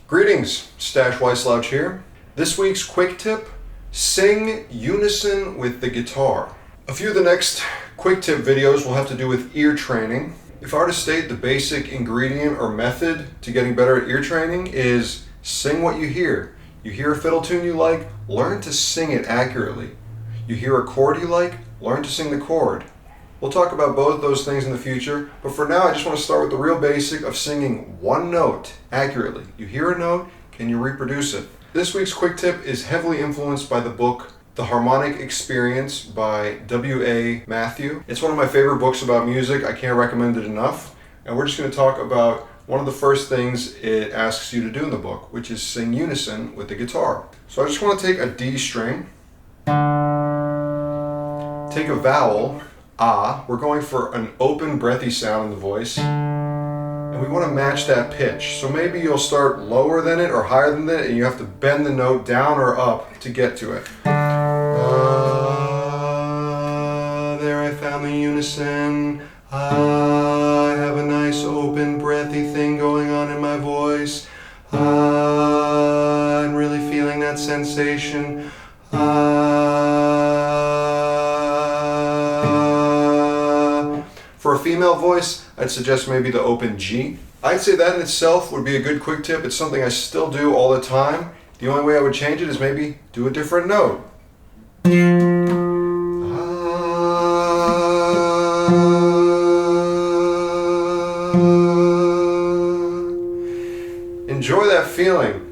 Greetings, Stash Wyslouch here. This week's quick tip, sing unison with the guitar. A few of the next quick tip videos will have to do with ear training. If I were to state the basic ingredient or method to getting better at ear training is sing what you hear. You hear a fiddle tune you like, learn to sing it accurately. You hear a chord you like, learn to sing the chord. We'll talk about both of those things in the future, but for now I just want to start with the real basic of singing one note accurately. You hear a note, can you reproduce it? This week's quick tip is heavily influenced by the book The Harmonic Experience by W.A. Matthew. It's one of my favorite books about music. I can't recommend it enough. And we're just going to talk about one of the first things it asks you to do in the book, which is sing unison with the guitar. So I just want to take a D string, take a vowel, ah. We're going for an open, breathy sound in the voice, and we want to match that pitch. So maybe you'll start lower than it or higher than it, and you have to bend the note down or up to get to it. There I found the unison. I have a nice open, breathy thing going on in my voice. I'm really feeling that sensation. For a female voice, I'd suggest maybe the open G. I'd say that in itself would be a good quick tip. It's something I still do all the time. The only way I would change it is maybe do a different note. Enjoy that feeling.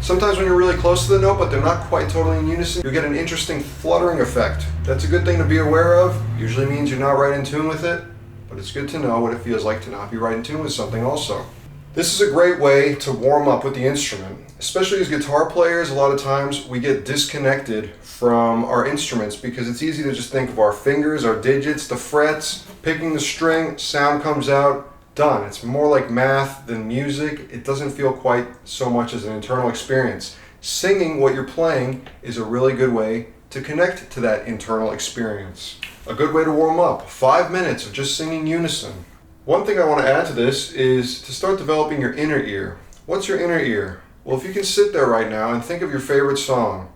Sometimes when you're really close to the note, but they're not quite totally in unison, you'll get an interesting fluttering effect. That's a good thing to be aware of. Usually means you're not right in tune with it, but it's good to know what it feels like to not be right in tune with something also. This is a great way to warm up with the instrument. Especially as guitar players, a lot of times we get disconnected from our instruments because it's easy to just think of our fingers, our digits, the frets, picking the string, sound comes out, done. It's more like math than music. It doesn't feel quite so much as an internal experience. Singing what you're playing is a really good way to connect to that internal experience. A good way to warm up, 5 minutes of just singing unison. One thing I want to add to this is to start developing your inner ear. What's your inner ear? Well, if you can sit there right now and think of your favorite song,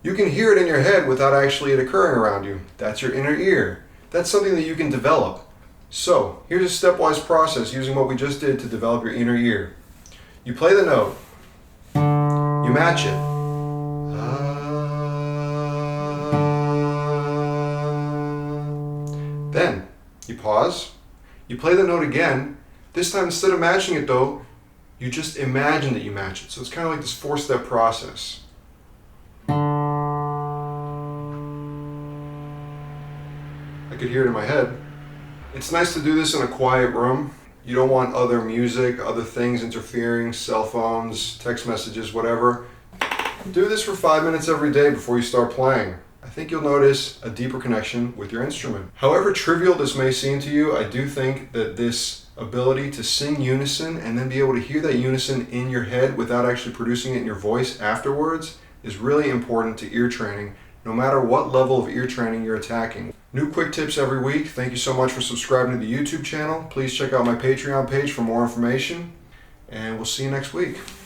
you can hear it in your head without actually it occurring around you. That's your inner ear. That's something that you can develop. So, here's a stepwise process using what we just did to develop your inner ear. You play the note. You match it. Then, you pause. You play the note again. This time, instead of matching it though, you just imagine that you match it. So it's kind of like this 4-step process. I could hear it in my head. It's nice to do this in a quiet room. You don't want other music, other things interfering, cell phones, text messages, whatever. Do this for 5 minutes every day before you start playing. I think you'll notice a deeper connection with your instrument. However trivial this may seem to you, I do think that this ability to sing unison and then be able to hear that unison in your head without actually producing it in your voice afterwards is really important to ear training, no matter what level of ear training you're attacking. New quick tips every week. Thank you so much for subscribing to the YouTube channel. Please check out my Patreon page for more information, and we'll see you next week.